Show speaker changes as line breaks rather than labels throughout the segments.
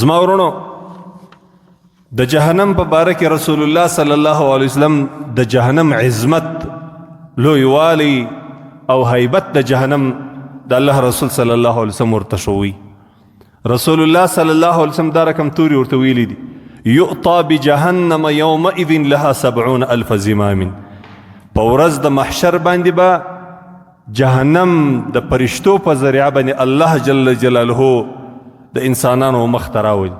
زما ورونو د جهنم په باره کې رسول الله صلی الله علیه وسلم د جهنم عظمت لویوالی او هیبت د جهنم د الله رسول صلی الله علیه وسلم ورته ښووي. رسول الله صلی الله علیه وسلم دا رقم توري ورته ویلي دي یؤطى بجهنم یومئذ لها 70,000 زمام. په ورځ د محشر باندې به جهنم د فرشتو په ذریعه باندې الله جل جلاله د انسانانو مخ ته راولي.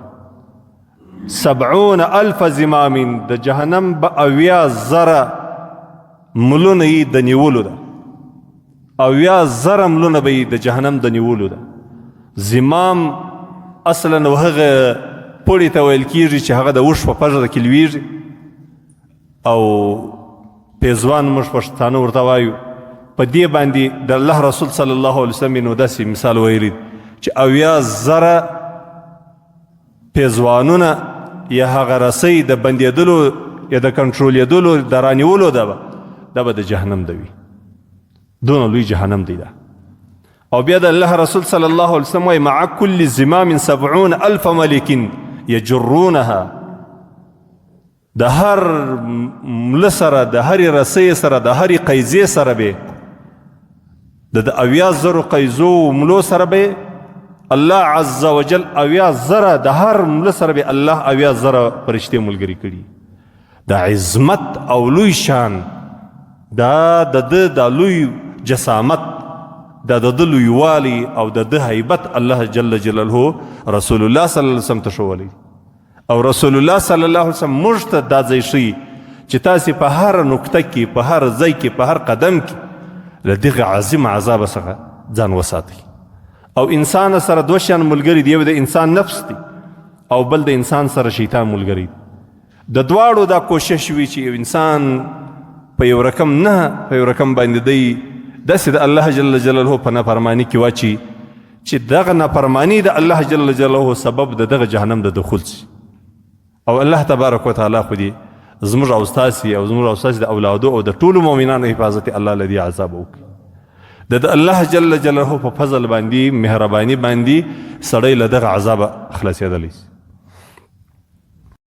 70,000 زمام د جهنم به 80,000 ملونه یې د نیولو ده. 80,000 ملونه به یې د جهنم د نیولو ده. زمام اصلا هغه پوړې ته ویل کېږي چې هغه د اوښ په پژه کې لویږي او پیزوان موږ پښتانه ورته وایو. په دې باندې د الله رسول صلی الله علیه وسلم نو داسې مثال ویلی چې 80,000 پیزوانونه یا هغه رسۍ د بندېدلو یا د کنټرولېدلو د رانیولو ده دا به د جهنم ده وي. دونه لوی جهنم دی ده. او بیا د الله رسول صلی الله علیه وسلم وایي مع کل زمام 70,000 ملک یجرونها. د هر مله سره د هرې رسۍ سره د هرې قیزې سره به د 80,000 قیزو ملو سره به الله عز وجل 80,000 د هر مله سره به الله 80,000 فرشتې ملګري کړي. د عظمت او لوی شان دا د لوی جسامت دا د لویوالي او د هیبت الله جل جلاله رسول الله صلی الله علیه وسلم ته ښوولی. او رسول الله صلی الله علیه وسلم موږ ته دا ځای ښیي چې تاسې په هر نقطه کې په هر ځای کې په هر قدم کې له دغه عظیم عذاب څخه ځان وساتئ. او انسان سره دوه شیان ملګري دي، یو د انسان نفس دی او بل د انسان سره شیطان ملګری دی. د دواړو دا کوشش وي چې یو انسان په یو رقم نه په یو رقم باندې دی داسې د الله جل جلاله په نافرماني کې واچي چې دغه نافرماني د الله جل جلاله سبب د دغه جهنم د دخول شي. او الله تبارک وتعالی خو دې زموږ او ستاسې او زموږ او ستاسې د اولادو او د ټولو مؤمنانو حفاظت الله له دې عذاب وکړي. د الله جل جلاله په فضل باندې مهرباني باندې سړی له دغه عذابه خلاصېدلی شي.